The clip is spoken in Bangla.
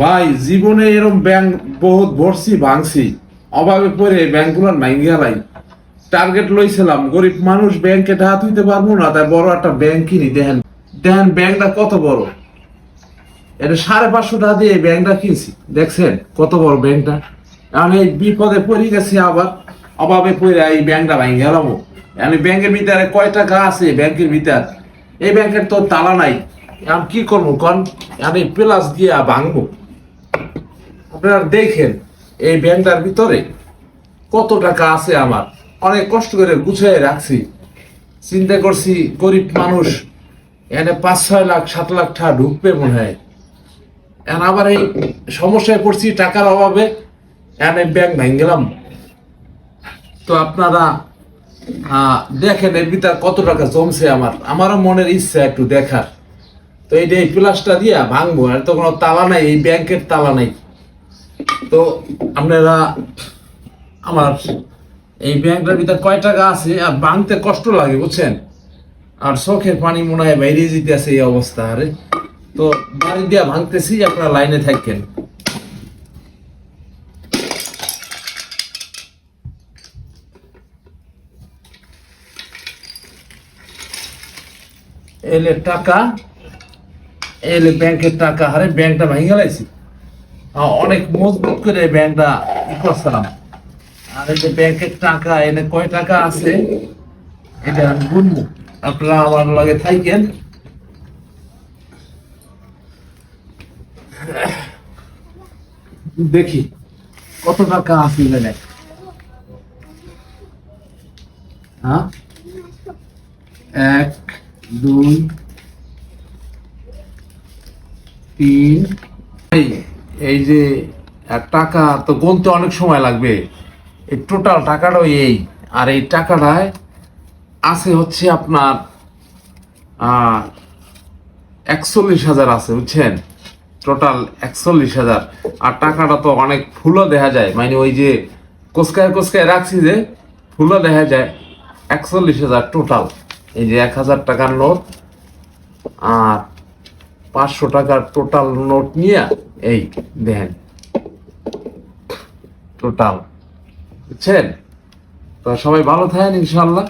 ভাই জীবনে এরকম ব্যাংক বহুত ভরছি ভাঙছি, অভাবে পড়ে ব্যাংকগুলো নাইঙ্গা লাই। টার্গেট লইছিলাম গরিব মানুষ ব্যাংকে টাকা তুলতে পারবো না, তাই বড় একটা ব্যাংক কিনি। দেখেন দেখেন ব্যাংকটা কত বড়, এটা 550 টাকা দিয়ে এই ব্যাংকটা কিনছি। দেখছেন কত বড় ব্যাংকটা। আমি এই বিপদে পড়ে গেছি, আবার অভাবে পড়ে এই ব্যাংকটা ভাঙি গেলাম। আমি ব্যাংকের ভিতরে কয় টাকা আছে ব্যাংকের ভিতর, এই ব্যাংকের তো তালা নাই। আমি কি করবো কন, আমি প্লাস দিয়ে ভাঙবো। আপনারা দেখেন এই ব্যাংকটার ভিতরে কত টাকা আছে আমার, অনেক কষ্ট করে গুছিয়ে রাখছি। চিন্তা করছি গরিব মানুষ এখানে 5-6 লাখ 7 লাখ টাকা ঢুকবে মনে হয়। এখন আবার এই সমস্যায় পড়ছি টাকার অভাবে, এখানে ব্যাংক ভেঙে গেলাম। তো আপনারা দেখেন এর ভিতর কত টাকা জমছে। আমারও মনের ইচ্ছা একটু দেখার। তো এই যে এই প্লাসটা দিয়ে ভাঙবো, আর তো কোনো তালা নাই, এই ব্যাংকের তালা নাই। তো আপনারা আমার এই ব্যাংকটার ভিতর কয় টাকা আছে, আর ভাঙতে কষ্ট লাগে বুঝছেন, আর চোখের পানি মনে হয় বাইরে যেতে আছে এই অবস্থা। আরে তো বাড়ি দিয়া ভাঙতেছি, আপনারা লাইনে থাকেন। এলে টাকা, এলে ব্যাংকের টাকা। আরে ব্যাংকটা ভেঙে গেলাইছি, অনেক মজবুত করে ব্যাংকটা করছিলাম। আর এই যে ব্যাংকের টাকা, এনে কয় টাকা আছে এটা আমি গুনবো। আপনারা আমার লগে থাকেন। দেখি কত টাকা আছে এখানে। হ্যাঁ, 1 2 3। এই যে টাকা তো গুনতে অনেক সময় লাগবে। এই টোটাল টাকাটা এই, আর এই টাকাটায় আছে হচ্ছে আপনার 41,000 আছে বুঝছেন, টোটাল 41,000। আর টাকাটা তো অনেক ফুলও দেখা যায়, মানে ওই যে কোসকায় কোসকায় রাখছি যে ফুলও দেখা যায়। 41,000 টোটাল। এই যে 1,000 টাকার নোট আর 500 টাকার টোটাল নোট নিয়ে এই দেখেন টোটাল, বুঝছেন। তো সবাই ভালো থাকেন ইনশাল্লাহ।